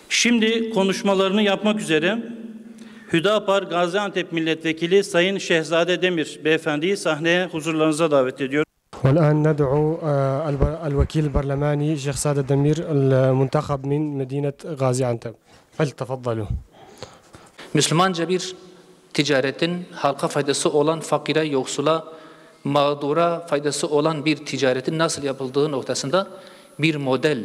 Şimdi konuşmalarını yapmak üzere Hüdapar Gaziantep Milletvekili Sayın Şehzade Demir Beyefendi'yi sahneye huzurlarınıza davet ediyorum. والآن ندعو الوكيل البرلماني شيخ سادة دمير المنتخب من مدينة غازيانتب. فلتفضلوا. Müslümanca bir ticaretin halka faydası olan fakire, yoksula, mağdura faydası olan bir ticaretin nasıl yapıldığı noktasında bir model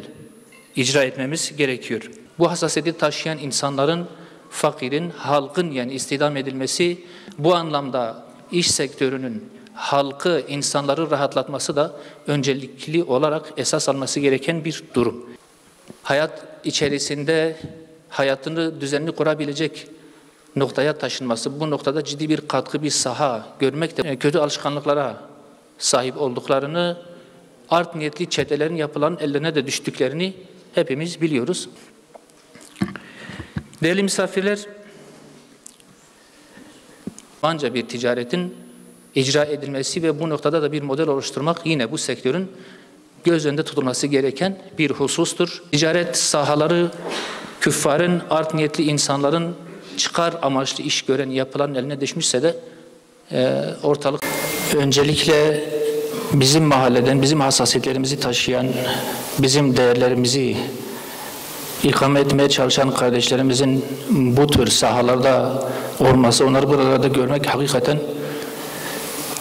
icra etmemiz gerekiyor. Bu hassasiyeti taşıyan insanların, fakirin, halkın yani istihdam edilmesi, bu anlamda iş sektörünün halkı, insanları rahatlatması da öncelikli olarak esas alması gereken bir durum. Hayat içerisinde hayatını, düzenini kurabilecek noktaya taşınması, bu noktada ciddi bir katkı, bir saha görmek de kötü alışkanlıklara sahip olduklarını, art niyetli çetelerin yapılan ellerine de düştüklerini hepimiz biliyoruz. Değerli misafirler, ancak bir ticaretin icra edilmesi ve bu noktada da bir model oluşturmak yine bu sektörün göz önünde tutulması gereken bir husustur. Ticaret sahaları küffarın, art niyetli insanların çıkar amaçlı iş gören yapılan eline düşmüşse de ortalık öncelikle bizim mahalleden, bizim hassasiyetlerimizi taşıyan, bizim değerlerimizi ikame etmeye çalışan kardeşlerimizin bu tür sahalarda olması, onları buralarda görmek hakikaten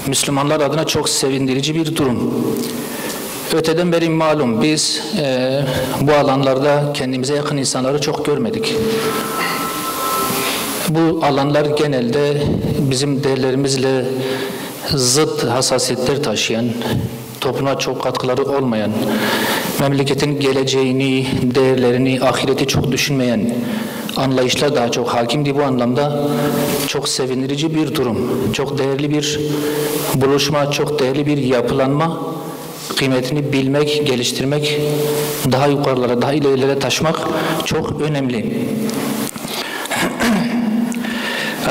Müslümanlar adına çok sevindirici bir durum. Öteden beri malum biz bu alanlarda kendimize yakın insanları çok görmedik. Bu alanlar genelde bizim değerlerimizle zıt hassasiyetler taşıyan, topluma çok katkıları olmayan, memleketin geleceğini, değerlerini, ahireti çok düşünmeyen anlayışlar daha çok hakimdi. Bu anlamda çok sevindirici bir durum, çok değerli bir buluşma, çok değerli bir yapılanma, kıymetini bilmek, geliştirmek, daha yukarılara, daha ilerilere taşımak çok önemli.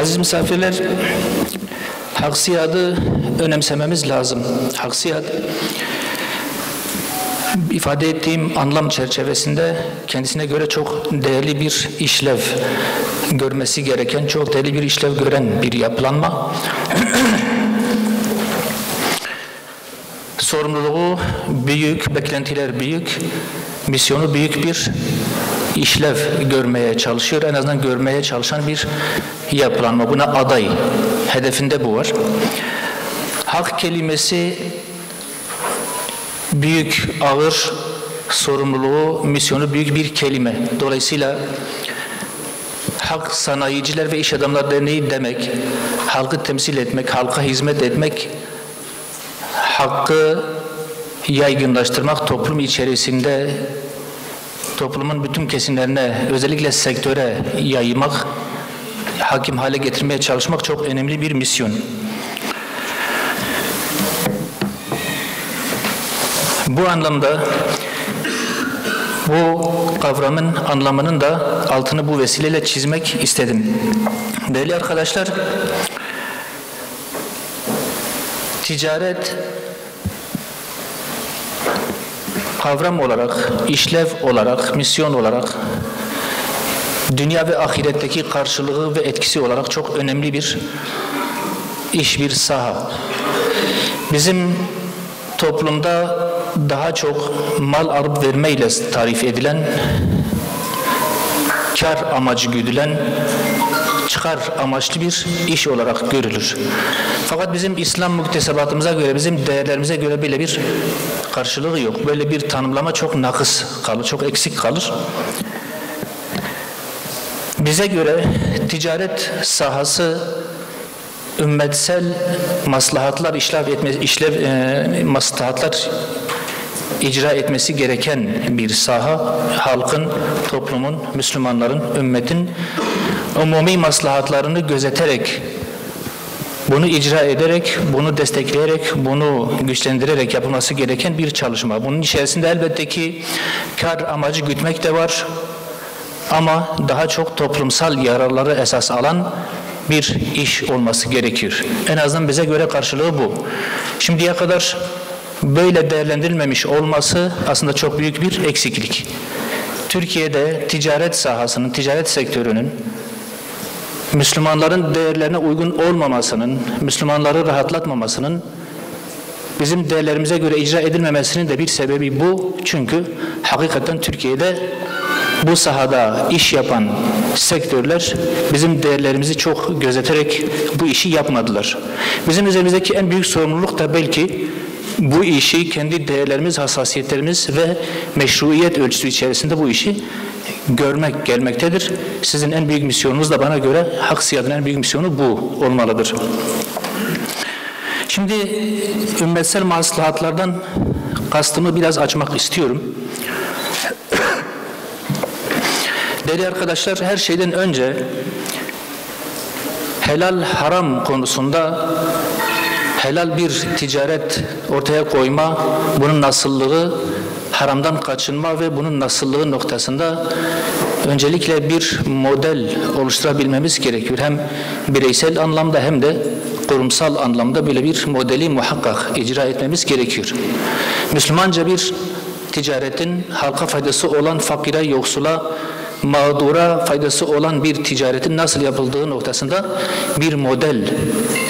Aziz misafirler, haksiyatı önemsememiz lazım. Haksiyat, ifade ettiğim anlam çerçevesinde kendisine göre çok değerli bir işlev görmesi gereken, çok değerli bir işlev gören bir yapılanma. Sorumluluğu büyük, beklentiler büyük, misyonu büyük bir işlev görmeye çalışıyor. En azından görmeye çalışan bir yapılanma. Buna aday. Hedefinde bu var. Hak kelimesi büyük, ağır, sorumluluğu, misyonu büyük bir kelime. Dolayısıyla Hak Sanayiciler ve İş Adamlar Derneği demek, halkı temsil etmek, halka hizmet etmek, hakkı yaygınlaştırmak, toplum içerisinde toplumun bütün kesimlerine, özellikle sektöre yaymak, hakim hale getirmeye çalışmak çok önemli bir misyon. Bu anlamda bu kavramın anlamının da altını bu vesileyle çizmek istedim. Değerli arkadaşlar, ticaret kavram olarak, işlev olarak, misyon olarak, dünya ve ahiretteki karşılığı ve etkisi olarak çok önemli bir iş, bir saha. Bizim toplumda daha çok mal alıp vermeyle tarif edilen, kar amacı güdülen, çıkar amaçlı bir iş olarak görülür. Fakat bizim İslam muktesebatımıza göre, bizim değerlerimize göre böyle bir karşılığı yok. Böyle bir tanımlama çok nakıs kalır, çok eksik kalır. Bize göre ticaret sahası ümmetsel maslahatlar maslahatlar icra etmesi gereken bir saha. Halkın, toplumun, Müslümanların, ümmetin umumi maslahatlarını gözeterek, bunu icra ederek, bunu destekleyerek, bunu güçlendirerek yapılması gereken bir çalışma. Bunun içerisinde elbette ki kar amacı gütmek de var ama daha çok toplumsal yararları esas alan bir iş olması gerekiyor. En azından bize göre karşılığı bu. Şimdiye kadar böyle değerlendirilmemiş olması aslında çok büyük bir eksiklik. Türkiye'de ticaret sahasının, ticaret sektörünün Müslümanların değerlerine uygun olmamasının, Müslümanları rahatlatmamasının, bizim değerlerimize göre icra edilmemesinin de bir sebebi bu. Çünkü hakikaten Türkiye'de bu sahada iş yapan sektörler bizim değerlerimizi çok gözeterek bu işi yapmadılar. Bizim üzerimizdeki en büyük sorumluluk da belki bu işi kendi değerlerimiz, hassasiyetlerimiz ve meşruiyet ölçüsü içerisinde bu işi görmek gelmektedir. Sizin en büyük misyonunuz da bana göre hak siyadının en büyük misyonu bu olmalıdır. Şimdi ümmetsel maslahatlardan kastımı biraz açmak istiyorum. Değerli arkadaşlar, her şeyden önce helal haram konusunda helal bir ticaret ortaya koyma, bunun nasıllığı, haramdan kaçınma ve bunun nasıllığı noktasında öncelikle bir model oluşturabilmemiz gerekiyor. Hem bireysel anlamda hem de kurumsal anlamda böyle bir modeli muhakkak icra etmemiz gerekiyor. Müslümanca bir ticaretin halka faydası olan fakire, yoksula, mağdura faydası olan bir ticaretin nasıl yapıldığı noktasında bir model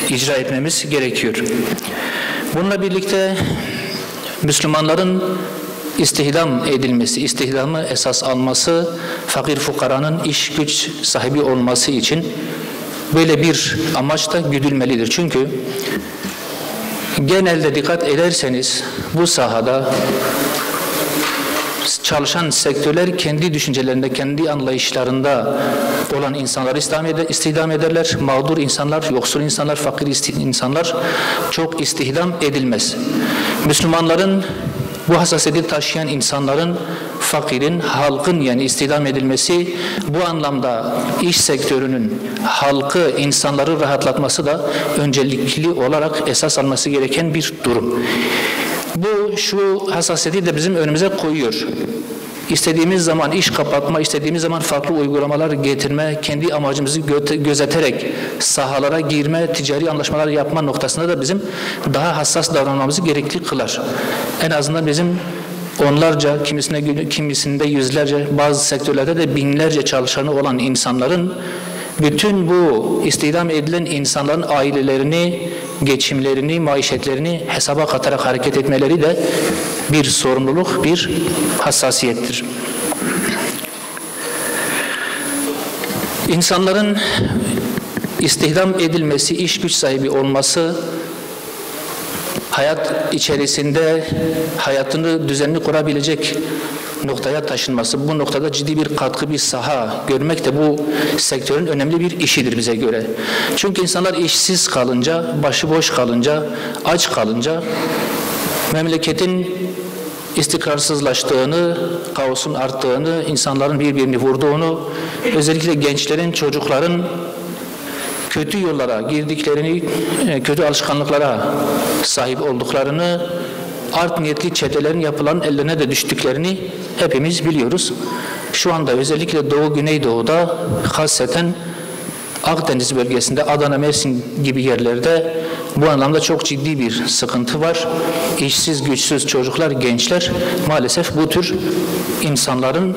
icra etmemiz gerekiyor. Bununla birlikte Müslümanların istihdam edilmesi, istihdamı esas alması, fakir fukaranın iş güç sahibi olması için böyle bir amaç da güdülmelidir. Çünkü genelde dikkat ederseniz bu sahada çalışan sektörler kendi düşüncelerinde, kendi anlayışlarında olan insanları istihdam ederler. Mağdur insanlar, yoksul insanlar, fakir insanlar çok istihdam edilmez. Müslümanların, bu hassasiyeti taşıyan insanların, fakirin, halkın yani istihdam edilmesi, bu anlamda iş sektörünün halkı, insanları rahatlatması da öncelikli olarak esas alması gereken bir durum. Bu şu hassasiyeti de bizim önümüze koyuyor. İstediğimiz zaman iş kapatma, istediğimiz zaman farklı uygulamalar getirme, kendi amacımızı gözeterek sahalara girme, ticari anlaşmalar yapma noktasında da bizim daha hassas davranmamızı gerekli kılar. En azından bizim onlarca, kimisinde yüzlerce, bazı sektörlerde de binlerce çalışanı olan insanların bütün bu istihdam edilen insanların ailelerini, geçimlerini, maişetlerini hesaba katarak hareket etmeleri de bir sorumluluk, bir hassasiyettir. İnsanların istihdam edilmesi, iş güç sahibi olması, hayat içerisinde hayatını düzenli kurabilecek noktaya taşınması, bu noktada ciddi bir katkı, bir saha görmek de bu sektörün önemli bir işidir bize göre. Çünkü insanlar işsiz kalınca, başıboş kalınca, aç kalınca memleketin istikrarsızlaştığını, kaosun arttığını, insanların birbirini vurduğunu, özellikle gençlerin, çocukların kötü yollara girdiklerini, kötü alışkanlıklara sahip olduklarını, art niyetli çetelerin yapılan ellerine de düştüklerini hepimiz biliyoruz. Şu anda özellikle Doğu Güneydoğu'da, hasreten Akdeniz bölgesinde, Adana, Mersin gibi yerlerde bu anlamda çok ciddi bir sıkıntı var. İşsiz, güçsüz çocuklar, gençler maalesef bu tür insanların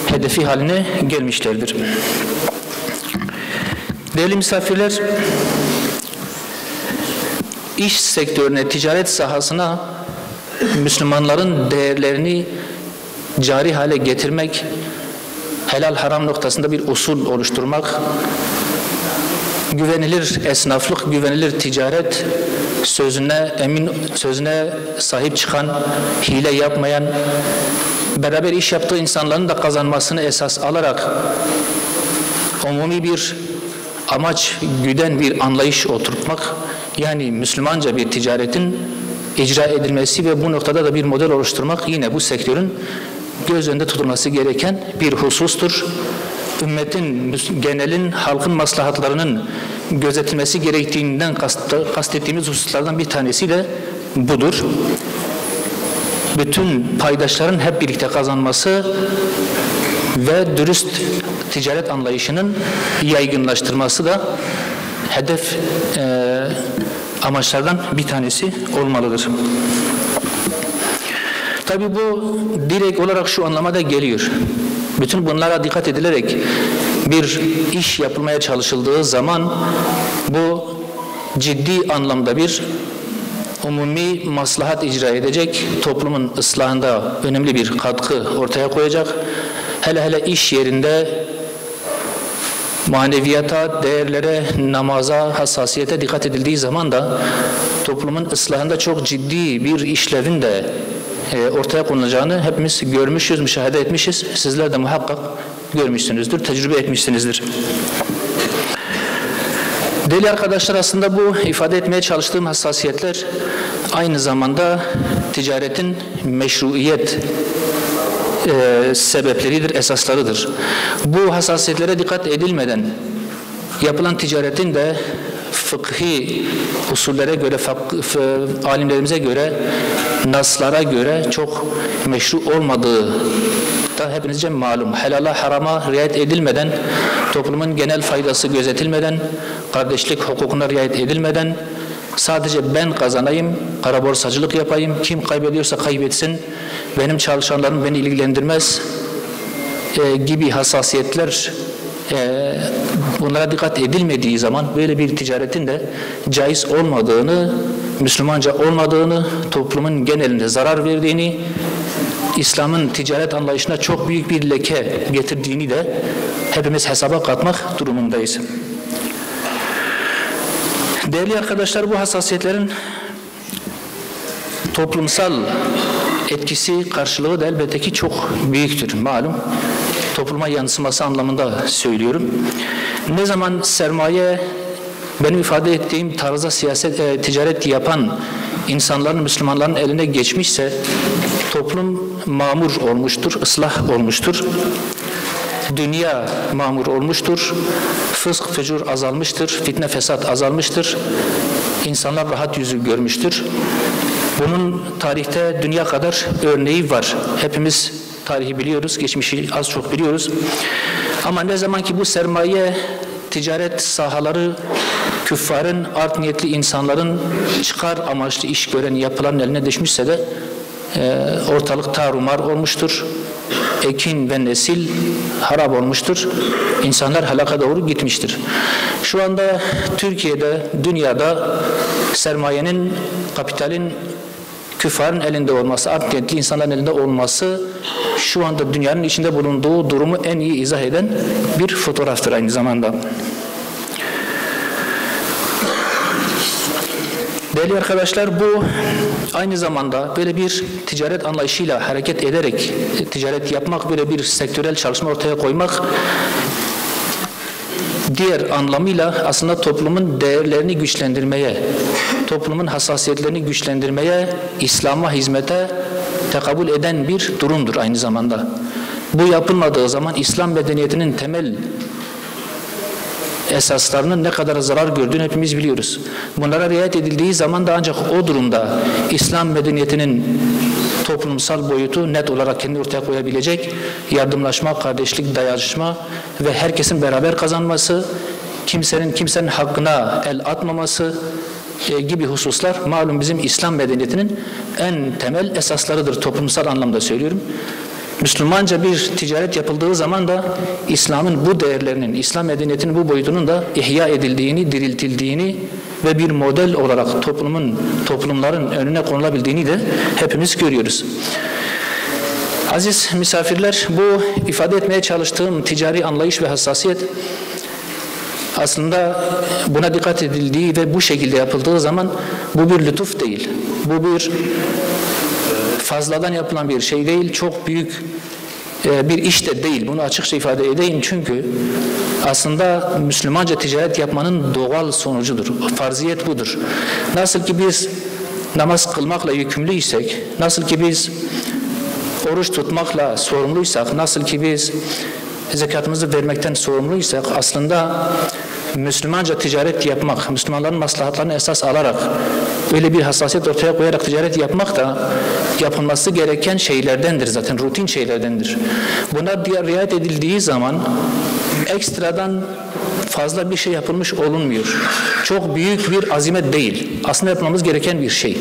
hedefi haline gelmişlerdir. Değerli misafirler, iş sektörüne, ticaret sahasına Müslümanların değerlerini cari hale getirmek, helal haram noktasında bir usul oluşturmak, güvenilir esnaflık, güvenilir ticaret, sözüne sahip çıkan, hile yapmayan, beraber iş yaptığı insanların da kazanmasını esas alarak umumi bir amaç güden bir anlayış oturtmak, yani Müslümanca bir ticaretin icra edilmesi ve bu noktada da bir model oluşturmak yine bu sektörün göz önünde tutulması gereken bir husustur. Ümmetin, genelin, halkın maslahatlarının gözetilmesi gerektiğinden kastettiğimiz hususlardan bir tanesi de budur. Bütün paydaşların hep birlikte kazanması ve dürüst ticaret anlayışının yaygınlaştırması da hedef amaçlardan bir tanesi olmalıdır. Tabii bu direkt olarak şu anlamada geliyor. Bütün bunlara dikkat edilerek bir iş yapılmaya çalışıldığı zaman bu ciddi anlamda bir umumi maslahat icra edecek, toplumun ıslahında önemli bir katkı ortaya koyacak. Hele hele iş yerinde maneviyata, değerlere, namaza, hassasiyete dikkat edildiği zaman da toplumun ıslahında çok ciddi bir işlevin de ortaya konulacağını hepimiz görmüşüz, müşahede etmişiz. Sizler de muhakkak görmüşsünüzdür, tecrübe etmişsinizdir. Değerli arkadaşlar, aslında bu ifade etmeye çalıştığım hassasiyetler aynı zamanda ticaretin meşruiyet sebepleridir, esaslarıdır. Bu hassasiyetlere dikkat edilmeden yapılan ticaretin de fıkhi usullere göre, alimlerimize göre, naslara göre çok meşru olmadığı da hepinizce malum. Helala harama riayet edilmeden, toplumun genel faydası gözetilmeden, kardeşlik hukukuna riayet edilmeden, sadece ben kazanayım, kara borsacılık yapayım, kim kaybediyorsa kaybetsin, benim çalışanlarım beni ilgilendirmez gibi hassasiyetler, bunlara dikkat edilmediği zaman böyle bir ticaretin de caiz olmadığını, Müslümanca olmadığını, toplumun genelinde zarar verdiğini, İslam'ın ticaret anlayışına çok büyük bir leke getirdiğini de hepimiz hesaba katmak durumundayız. Değerli arkadaşlar, bu hassasiyetlerin toplumsal etkisi, karşılığı da elbette ki çok büyüktür. Malum, topluma yansıması anlamında söylüyorum. Ne zaman sermaye, benim ifade ettiğim tarzda ticaret yapan insanların, Müslümanların eline geçmişse toplum mamur olmuştur, ıslah olmuştur. Dünya mamur olmuştur, fısk, fücur azalmıştır, fitne, fesat azalmıştır. İnsanlar rahat yüzü görmüştür. Bunun tarihte dünya kadar örneği var. Hepimiz tarihi biliyoruz, geçmişi az çok biliyoruz. Ama ne zaman ki bu sermaye, ticaret sahaları küffarın, art niyetli insanların çıkar amaçlı iş gören yapılan eline düşmüşse de ortalık tarumar olmuştur. Ekin ve nesil harap olmuştur. İnsanlar halaka doğru gitmiştir. Şu anda Türkiye'de, dünyada sermayenin, kapitalin küffarın elinde olması, art niyetli insanların elinde olması şu anda dünyanın içinde bulunduğu durumu en iyi izah eden bir fotoğraftır aynı zamanda. Değerli arkadaşlar, bu aynı zamanda böyle bir ticaret anlayışıyla hareket ederek ticaret yapmak, böyle bir sektörel çalışma ortaya koymak, diğer anlamıyla aslında toplumun değerlerini güçlendirmeye, toplumun hassasiyetlerini güçlendirmeye, İslam'a hizmete tekabül eden bir durumdur aynı zamanda. Bu yapılmadığı zaman İslam medeniyetinin temel esaslarının ne kadar zarar gördüğünü hepimiz biliyoruz. Bunlara riayet edildiği zaman da ancak o durumda İslam medeniyetinin toplumsal boyutu net olarak kendini ortaya koyabilecek, yardımlaşma, kardeşlik, dayanışma ve herkesin beraber kazanması, kimsenin hakkına el atmaması gibi hususlar malum bizim İslam medeniyetinin en temel esaslarıdır, toplumsal anlamda söylüyorum. Müslümanca bir ticaret yapıldığı zaman da İslam'ın bu değerlerinin, İslam medeniyetinin bu boyutunun da ihya edildiğini, diriltildiğini ve bir model olarak toplumların önüne konulabildiğini de hepimiz görüyoruz. Aziz misafirler, bu ifade etmeye çalıştığım ticari anlayış ve hassasiyet aslında buna dikkat edildiği ve bu şekilde yapıldığı zaman bu bir lütuf değil. Bu bir fazladan yapılan bir şey değil, çok büyük bir iş de değil. Bunu açıkça ifade edeyim çünkü aslında Müslümanca ticaret yapmanın doğal sonucudur. Farziyet budur. Nasıl ki biz namaz kılmakla yükümlüysek, nasıl ki biz oruç tutmakla sorumluysak, nasıl ki biz zekatımızı vermekten sorumluysak, aslında Müslümanca ticaret yapmak, Müslümanların maslahatlarını esas alarak öyle bir hassasiyet ortaya koyarak ticaret yapmak da yapılması gereken şeylerdendir, zaten rutin şeylerdendir. Buna riayet edildiği zaman ekstradan fazla bir şey yapılmış olunmuyor. Çok büyük bir azimet değil. Aslında yapmamız gereken bir şey.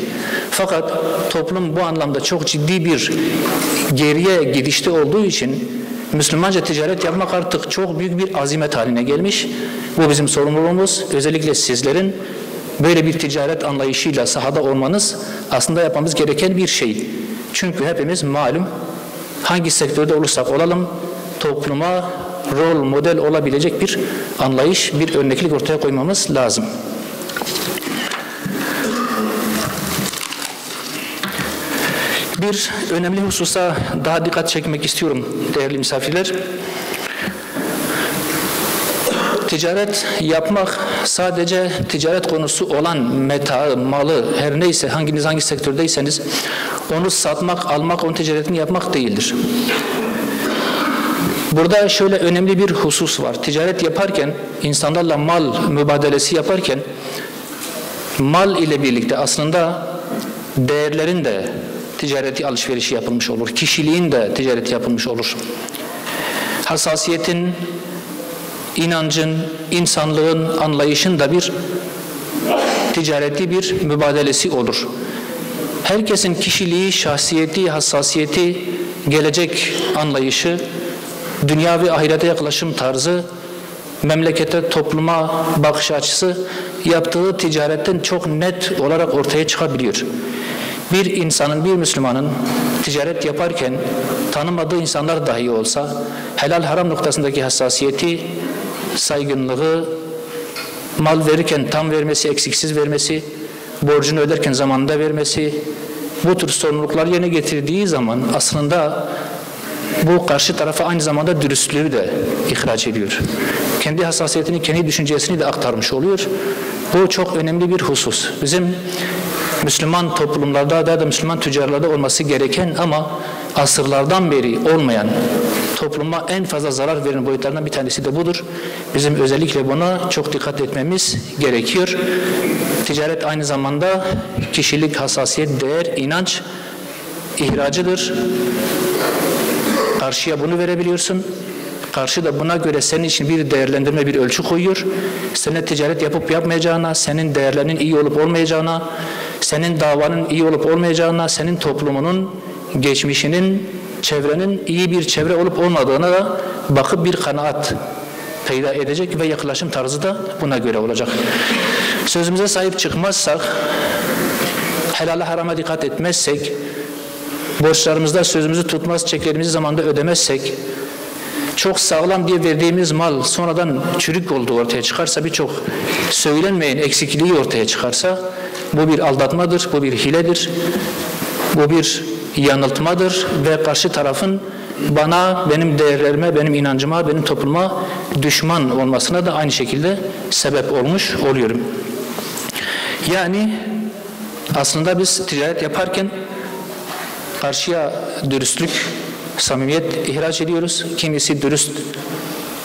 Fakat toplum bu anlamda çok ciddi bir geriye gidişte olduğu için Müslümanca ticaret yapmak artık çok büyük bir azimet haline gelmiş. Bu bizim sorumluluğumuz. Özellikle sizlerin böyle bir ticaret anlayışıyla sahada olmanız aslında yapmamız gereken bir şey. Çünkü hepimiz malum hangi sektörde olursak olalım topluma rol model olabilecek bir anlayış, bir örneklik ortaya koymamız lazım. Bir önemli hususa daha dikkat çekmek istiyorum değerli misafirler. Ticaret yapmak sadece ticaret konusu olan meta, malı, her neyse hanginiz hangi sektördeyseniz onu satmak, almak, onun ticaretini yapmak değildir. Burada şöyle önemli bir husus var. Ticaret yaparken, insanlarla mal mübadelesi yaparken mal ile birlikte aslında değerlerin de ticareti alışverişi yapılmış olur. Kişiliğin de ticareti yapılmış olur. Hassasiyetin, inancın, insanlığın, anlayışın da bir ticareti bir mübadelesi olur. Herkesin kişiliği, şahsiyeti, hassasiyeti, gelecek anlayışı, dünya ve ahirete yaklaşım tarzı, memlekete, topluma bakış açısı yaptığı ticaretten çok net olarak ortaya çıkabiliyor. Bir insanın, bir Müslümanın ticaret yaparken tanımadığı insanlar dahi olsa helal haram noktasındaki hassasiyeti, saygınlığı, mal verirken tam vermesi, eksiksiz vermesi, borcunu öderken zamanında vermesi, bu tür sorumluluklar yerine getirdiği zaman aslında bu karşı tarafa aynı zamanda dürüstlüğü de ihraç ediyor. Kendi hassasiyetini, kendi düşüncesini de aktarmış oluyor. Bu çok önemli bir husus. Bizim Müslüman toplumlarda da Müslüman tüccarlarda olması gereken ama asırlardan beri olmayan, topluma en fazla zarar veren boyutlarından bir tanesi de budur. Bizim özellikle buna çok dikkat etmemiz gerekiyor. Ticaret aynı zamanda kişilik, hassasiyet, değer, inanç ihracıdır. Karşıya bunu verebiliyorsun. Karşı da buna göre senin için bir değerlendirme, bir ölçü koyuyor. Seninle ticaret yapıp yapmayacağına, senin değerlerinin iyi olup olmayacağına, senin davanın iyi olup olmayacağına, senin toplumunun, geçmişinin, çevrenin iyi bir çevre olup olmadığına da bakıp bir kanaat peyda edecek ve yaklaşım tarzı da buna göre olacak. Sözümüze sahip çıkmazsak, helala harama dikkat etmezsek, borçlarımızda sözümüzü tutmaz, çeklerimizi zamanında ödemezsek, çok sağlam diye verdiğimiz mal sonradan çürük olduğu ortaya çıkarsa, birçok söylenmeyen eksikliği ortaya çıkarsa, bu bir aldatmadır, bu bir hiledir, bu bir yanıltmadır ve karşı tarafın bana, benim değerlerime, benim inancıma, benim topluma düşman olmasına da aynı şekilde sebep olmuş oluyorum. Yani aslında biz ticaret yaparken karşıya dürüstlük, samimiyet ihraç ediyoruz. Kimisi dürüst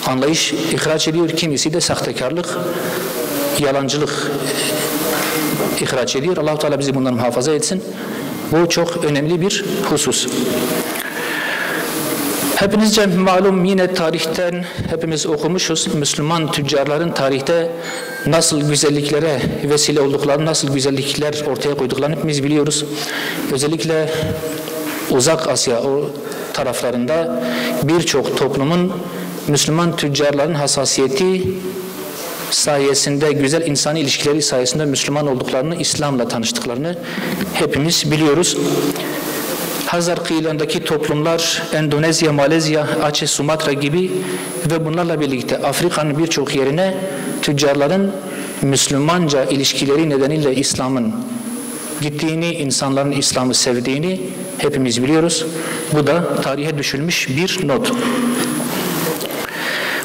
anlayış ihraç ediyor, kimisi de sahtekarlık, yalancılık ihraç ediyor. Allah-u Teala bizi bundan muhafaza etsin. Bu çok önemli bir husus. Hepinizce malum, yine tarihten hepimiz okumuşuz. Müslüman tüccarların tarihte nasıl güzelliklere vesile olduklarını, nasıl güzellikler ortaya koyduklarını hepimiz biliyoruz. Özellikle Uzak Asya o taraflarında birçok toplumun Müslüman tüccarların hassasiyeti sayesinde, güzel insani ilişkileri sayesinde Müslüman olduklarını, İslam'la tanıştıklarını hepimiz biliyoruz. Hazar kıyılarındaki toplumlar, Endonezya, Malezya, Aceh, Sumatra gibi ve bunlarla birlikte Afrika'nın birçok yerine tüccarların Müslümanca ilişkileri nedeniyle İslam'ın gittiğini, insanların İslam'ı sevdiğini hepimiz biliyoruz. Bu da tarihe düşülmüş bir not.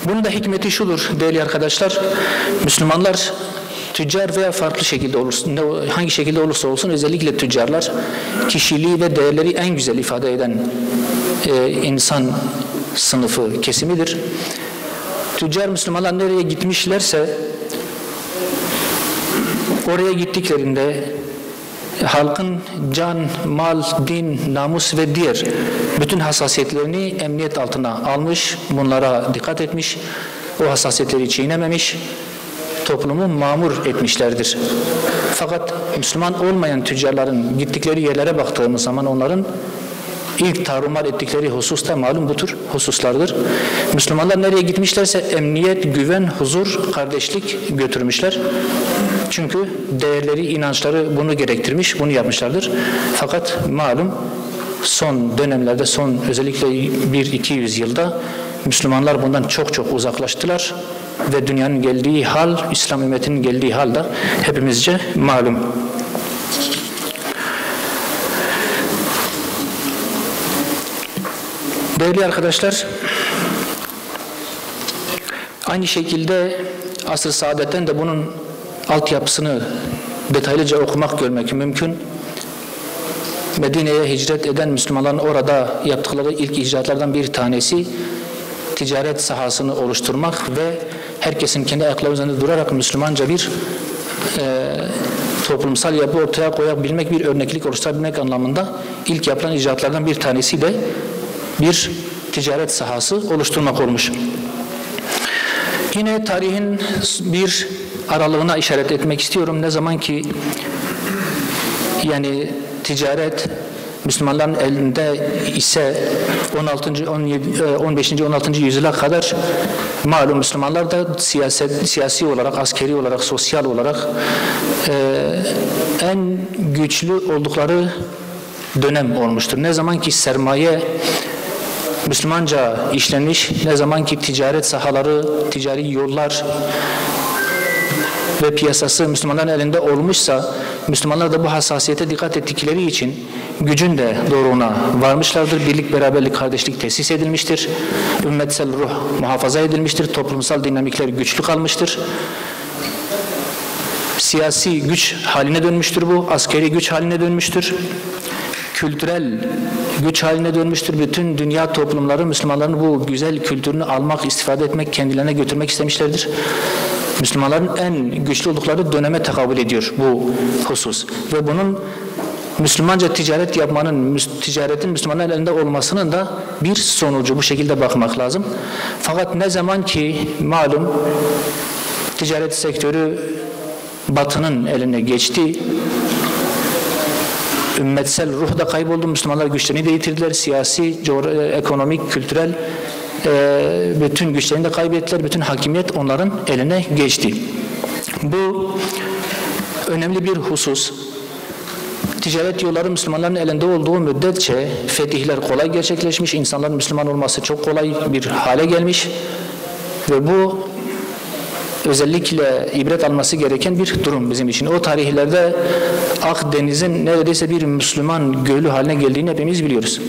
Bunun da hikmeti şudur değerli arkadaşlar. Müslümanlar tüccar veya farklı şekilde olursa, hangi şekilde olursa olsun, özellikle tüccarlar kişiliği ve değerleri en güzel ifade eden insan sınıfı, kesimidir. Tüccar Müslümanlar nereye gitmişlerse oraya gittiklerinde halkın can, mal, din, namus ve diğer bütün hassasiyetlerini emniyet altına almış, bunlara dikkat etmiş, o hassasiyetleri çiğnememiş, toplumu mamur etmişlerdir. Fakat Müslüman olmayan tüccarların gittikleri yerlere baktığımız zaman onların ilk tarumar ettikleri husus da malum bu tür hususlardır. Müslümanlar nereye gitmişlerse emniyet, güven, huzur, kardeşlik götürmüşler. Çünkü değerleri, inançları bunu gerektirmiş, bunu yapmışlardır. Fakat malum son dönemlerde, son özellikle 1-200 yılda Müslümanlar bundan çok çok uzaklaştılar ve dünyanın geldiği hal, İslam ümmetinin geldiği hal da hepimizce malum. Değerli arkadaşlar, aynı şekilde Asr-ı Saadet'ten de bunun altyapısını detaylıca okumak, görmek mümkün. Medine'ye hicret eden Müslümanların orada yaptıkları ilk icraatlardan bir tanesi ticaret sahasını oluşturmak ve herkesin kendi ayakları üzerinde durarak Müslümanca bir toplumsal yapı ortaya koyabilmek, bir örneklik oluşturabilmek anlamında ilk yapılan icraatlardan bir tanesi de bir ticaret sahası oluşturmak olmuş. Yine tarihin bir aralığına işaret etmek istiyorum. Ne zaman ki yani ticaret Müslümanların elinde ise 15. 16. yüzyıla kadar malum Müslümanlar da siyasi olarak, askeri olarak, sosyal olarak en güçlü oldukları dönem olmuştur. Ne zaman ki sermaye Müslümanca işlenmiş, ne zaman ki ticaret sahaları, ticari yollar ve piyasası Müslümanların elinde olmuşsa, Müslümanlar da bu hassasiyete dikkat ettikleri için gücün de doğruluğuna varmışlardır. Birlik, beraberlik, kardeşlik tesis edilmiştir. Ümmetsel ruh muhafaza edilmiştir. Toplumsal dinamikler güçlü kalmıştır. Siyasi güç haline dönmüştür bu. Askeri güç haline dönmüştür. Kültürel güç haline dönmüştür. Bütün dünya toplumları Müslümanların bu güzel kültürünü almak, istifade etmek, kendilerine götürmek istemişlerdir. Müslümanların en güçlü oldukları döneme tekabül ediyor bu husus. Ve bunun Müslümanca ticaret yapmanın, ticaretin Müslümanların elinde olmasının da bir sonucu, bu şekilde bakmak lazım. Fakat ne zaman ki malum ticaret sektörü Batı'nın eline geçti, ümmetsel ruh da kayboldu, Müslümanlar güçlerini de yitirdiler, siyasi, ekonomik, kültürel bütün güçlerini de kaybettiler, bütün hakimiyet onların eline geçti. Bu önemli bir husus. Ticaret yolları Müslümanların elinde olduğu müddetçe fetihler kolay gerçekleşmiş, insanların Müslüman olması çok kolay bir hale gelmiş ve bu özellikle ibret alması gereken bir durum bizim için. O tarihlerde Akdeniz'in neredeyse bir Müslüman gölü haline geldiğini hepimiz biliyoruz.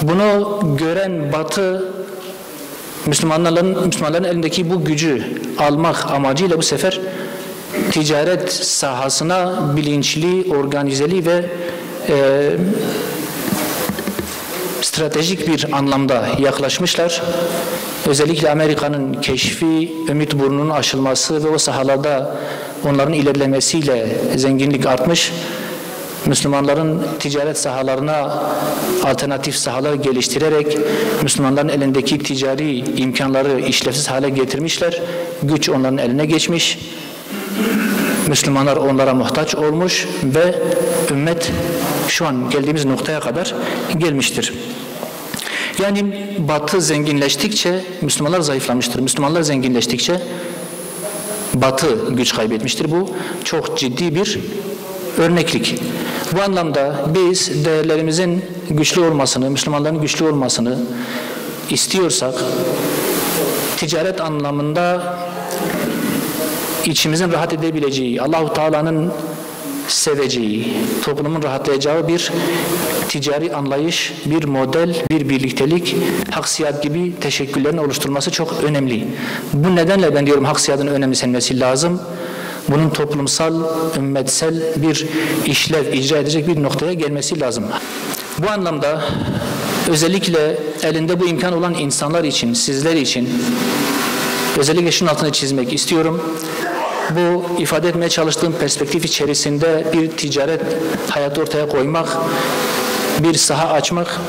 Bunu gören Batı Müslümanların elindeki bu gücü almak amacıyla bu sefer ticaret sahasına bilinçli, organizeli ve stratejik bir anlamda yaklaşmışlar. Özellikle Amerika'nın keşfi, Ümit Burnu'nun aşılması ve o sahalarda onların ilerlemesiyle zenginlik artmış. Müslümanların ticaret sahalarına alternatif sahalar geliştirerek Müslümanların elindeki ticari imkanları işlevsiz hale getirmişler. Güç onların eline geçmiş. Müslümanlar onlara muhtaç olmuş ve ümmet şu an geldiğimiz noktaya kadar gelmiştir. Yani Batı zenginleştikçe Müslümanlar zayıflamıştır. Müslümanlar zenginleştikçe Batı güç kaybetmiştir. Bu çok ciddi bir örneklik. Bu anlamda biz değerlerimizin güçlü olmasını, Müslümanların güçlü olmasını istiyorsak, ticaret anlamında içimizin rahat edebileceği, Allah-u Teala'nın seveceği, toplumun rahatlayacağı bir ticari anlayış, bir model, bir birliktelik, haksiyat gibi teşekküllerin oluşturulması çok önemli. Bu nedenle ben diyorum haksiyatın önemsenmesi lazım. Bunun toplumsal, ümmetsel bir işlev icra edecek bir noktaya gelmesi lazım. Bu anlamda özellikle elinde bu imkan olan insanlar için, sizler için özellikle şunun altını çizmek istiyorum. Bu ifade etmeye çalıştığım perspektif içerisinde bir ticaret hayatı ortaya koymak, bir saha açmak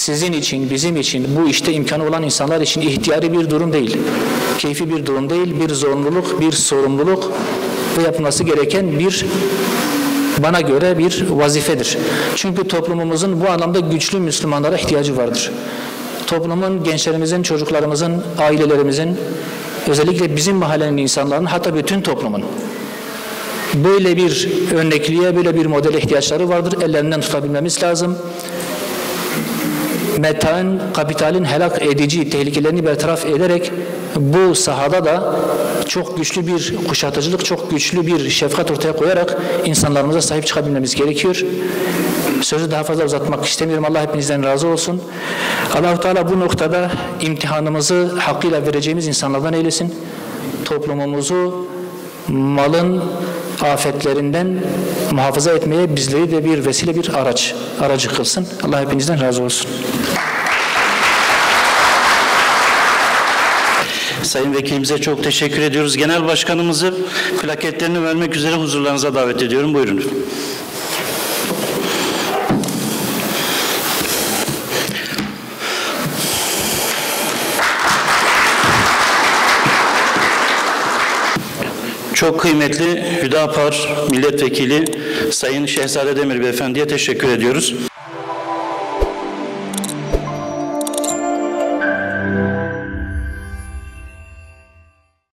sizin için, bizim için, bu işte imkanı olan insanlar için ihtiyari bir durum değil. Keyfi bir durum değil, bir zorunluluk, bir sorumluluk ve yapılması gereken bir, bana göre bir vazifedir. Çünkü toplumumuzun bu anlamda güçlü Müslümanlara ihtiyacı vardır. Toplumun, gençlerimizin, çocuklarımızın, ailelerimizin, özellikle bizim mahallenin insanların, hatta bütün toplumun böyle bir örnekliğe, böyle bir modele ihtiyaçları vardır. Ellerinden tutabilmemiz lazım. Metaın, kapitalin helak edici tehlikelerini bertaraf ederek bu sahada da çok güçlü bir kuşatıcılık, çok güçlü bir şefkat ortaya koyarak insanlarımıza sahip çıkabilmemiz gerekiyor. Sözü daha fazla uzatmak istemiyorum. Allah hepinizden razı olsun. Allah-u Teala bu noktada imtihanımızı hakkıyla vereceğimiz insanlardan eylesin. Toplumumuzu malın afetlerinden muhafaza etmeye bizleri de bir vesile, bir aracı kılsın. Allah hepinizden razı olsun. Sayın Vekilimize çok teşekkür ediyoruz. Genel Başkanımızı plaketlerini vermek üzere huzurlarınıza davet ediyorum. Buyurun. Çok kıymetli Hüdapar Milletvekili Sayın Şehzade Demir Beyefendi'ye teşekkür ediyoruz.